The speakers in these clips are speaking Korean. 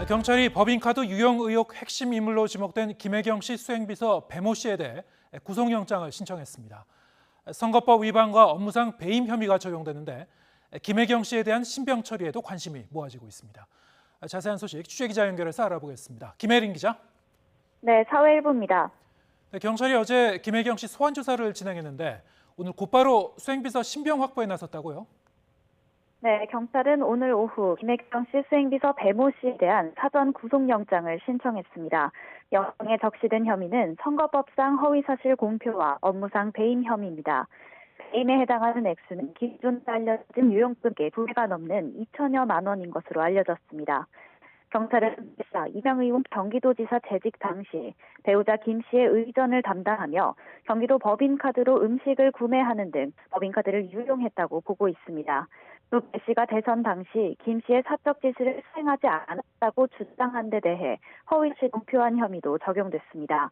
경찰이 법인카드 유용 의혹 핵심 인물로 지목된 김혜경 씨 수행비서 배모 씨에 대해 구속영장을 신청했습니다. 선거법 위반과 업무상 배임 혐의가 적용되는데 김혜경 씨에 대한 신병 처리에도 관심이 모아지고 있습니다. 자세한 소식 취재기자 연결해서 알아보겠습니다. 김혜린 기자. 네, 사회일보입니다. 경찰이 어제 김혜경 씨 소환 조사를 진행했는데 오늘 곧바로 수행비서 신병 확보에 나섰다고요? 네, 경찰은 오늘 오후 김혜경 씨 수행비서 배모 씨에 대한 사전 구속영장을 신청했습니다. 영장에 적시된 혐의는 선거법상 허위사실 공표와 업무상 배임 혐의입니다. 배임에 해당하는 액수는 기존 알려진 유용금의 2배가 넘는 2천여만 원인 것으로 알려졌습니다. 경찰은 이명의 경기도지사 재직 당시 배우자 김 씨의 의전을 담당하며 경기도 법인카드로 음식을 구매하는 등 법인카드를 유용했다고 보고 있습니다. 또 배 씨가 대선 당시 김 씨의 사적 지시를 수행하지 않았다고 주장한 데 대해 허위시 공표한 혐의도 적용됐습니다.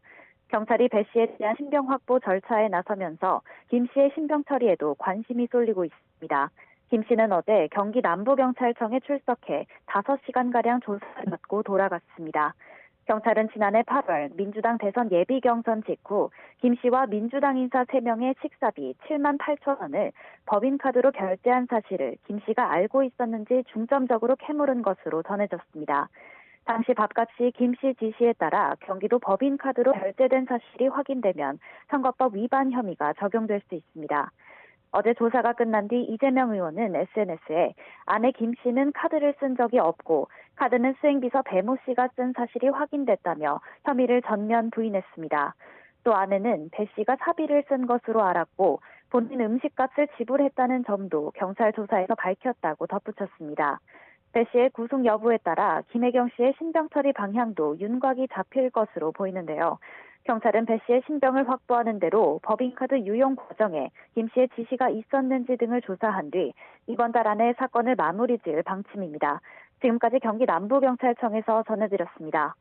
경찰이 배 씨에 대한 신병 확보 절차에 나서면서 김 씨의 신병 처리에도 관심이 쏠리고 있습니다. 김 씨는 어제 경기 남부경찰청에 출석해 5시간가량 조사를 받고 돌아갔습니다. 경찰은 지난해 8월 민주당 대선 예비 경선 직후 김 씨와 민주당 인사 3명의 식사비 7만 8천 원을 법인카드로 결제한 사실을 김 씨가 알고 있었는지 중점적으로 캐물은 것으로 전해졌습니다. 당시 밥값이 김 씨 지시에 따라 경기도 법인카드로 결제된 사실이 확인되면 선거법 위반 혐의가 적용될 수 있습니다. 어제 조사가 끝난 뒤 이재명 의원은 SNS에 아내 김 씨는 카드를 쓴 적이 없고 카드는 수행비서 배모 씨가 쓴 사실이 확인됐다며 혐의를 전면 부인했습니다. 또 아내는 배 씨가 사비를 쓴 것으로 알았고 본인 음식값을 지불했다는 점도 경찰 조사에서 밝혔다고 덧붙였습니다. 배 씨의 구속 여부에 따라 김혜경 씨의 신병 처리 방향도 윤곽이 잡힐 것으로 보이는데요. 경찰은 배 씨의 신병을 확보하는 대로 법인카드 유용 과정에 김 씨의 지시가 있었는지 등을 조사한 뒤 이번 달 안에 사건을 마무리 지을 방침입니다. 지금까지 경기 남부경찰청에서 전해드렸습니다.